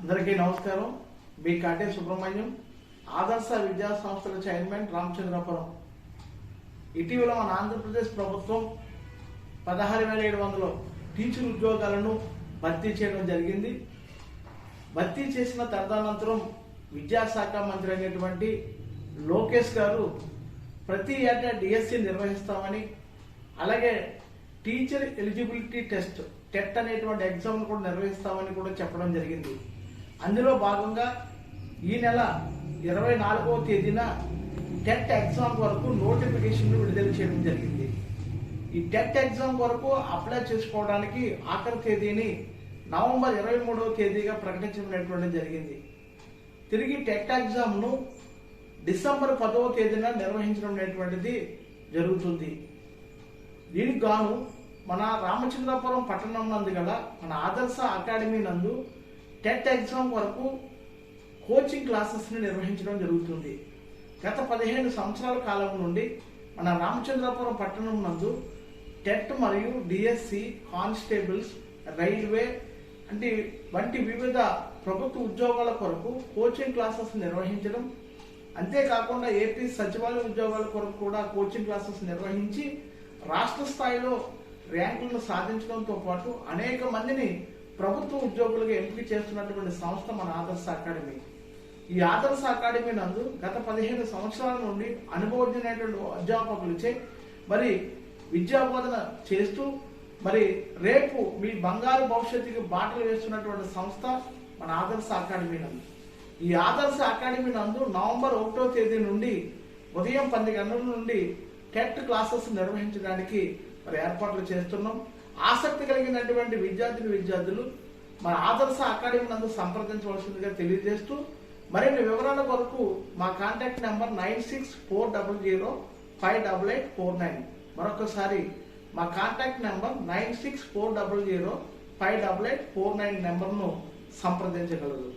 అందరికీ నమస్కారం. మీ కాటే సుబ్రహ్మణ్యం, ఆదర్శ విద్యా సంస్థల చైర్మన్ రామచంద్రపురం. ఇటీవల మన ఆంధ్రప్రదేశ్ ప్రభుత్వం 16,700 టీచర్ ఉద్యోగాలను భర్తీ చేయడం జరిగింది. భర్తీ చేసిన తదనంతరం విద్యాశాఖ మంత్రి అయినటువంటి లోకేష్ గారు ప్రతి ఏటా డిఎస్సి నిర్వహిస్తామని, అలాగే టీచర్ ఎలిజిబిలిటీ టెస్ట్ టెట్ అనేటువంటి ఎగ్జామ్ కూడా నిర్వహిస్తామని కూడా చెప్పడం జరిగింది. అందులో భాగంగా ఈ నెల 24వ తేదీన టెట్ ఎగ్జామ్ వరకు నోటిఫికేషన్ విడుదల చేయడం జరిగింది. ఈ టెట్ ఎగ్జామ్ వరకు అప్లై చేసుకోవడానికి ఆఖరి తేదీని నవంబర్ 23వ తేదీగా ప్రకటించడం జరిగింది. తిరిగి టెట్ ఎగ్జామ్ను డిసెంబర్ 10వ తేదీన నిర్వహించడం అనేటువంటిది జరుగుతుంది. దీనికి గాను మన రామచంద్రపురం పట్టణం నందు గల మన ఆదర్శ అకాడమీ నందు టెట్ ఎగ్జామ్ వరకు కోచింగ్ క్లాసెస్ని నిర్వహించడం జరుగుతుంది. గత 15 సంవత్సరాల కాలం నుండి మన రామచంద్రపురం పట్టణం నందు టెట్ మరియు డిఎస్సి, కానిస్టేబుల్స్, రైల్వే వంటి వివిధ ప్రభుత్వ ఉద్యోగాల కొరకు కోచింగ్ క్లాసెస్ నిర్వహించడం, అంతేకాకుండా ఏపీ సచివాలయ ఉద్యోగాల కొరకు కూడా కోచింగ్ క్లాసెస్ నిర్వహించి రాష్ట్ర స్థాయిలో ర్యాంకులను సాధించడంతో పాటు అనేక మందిని ప్రభుత్వ ఉద్యోగులుగా ఎంపిక చేస్తున్నటువంటి సంస్థ మన ఆదర్శ అకాడమీ. ఈ ఆదర్శ అకాడమీ నందు గత 15 సంవత్సరాల నుండి అనుభవజ్ఞులైనటువంటి అధ్యాపకులచే మరి విద్యాబోధన చేస్తూ మరి రేపు మీ బంగారు భవిష్యత్తుకి బాటలు వేస్తున్నటువంటి సంస్థ మన ఆదర్శ అకాడమీ నందు. ఈ ఆదర్శ అకాడమీ నందు నవంబర్ 1వ తేదీ నుండి ఉదయం 10 గంటల నుండి టెట్ క్లాసెస్ నిర్వహించడానికి మరి ఏర్పాట్లు చేస్తున్నాం. ఆసక్తి కలిగినటువంటి విద్యార్థులు మన ఆదర్శ అకాడమీ నందు సంప్రదించవలసిందిగా తెలియజేస్తూ, మరిన్ని వివరాల కొరకు మా కాంటాక్ట్ నెంబర్ 9640058849. మరొకసారి మా కాంటాక్ట్ నెంబర్ 9640058849 నెంబర్ను సంప్రదించగలరు.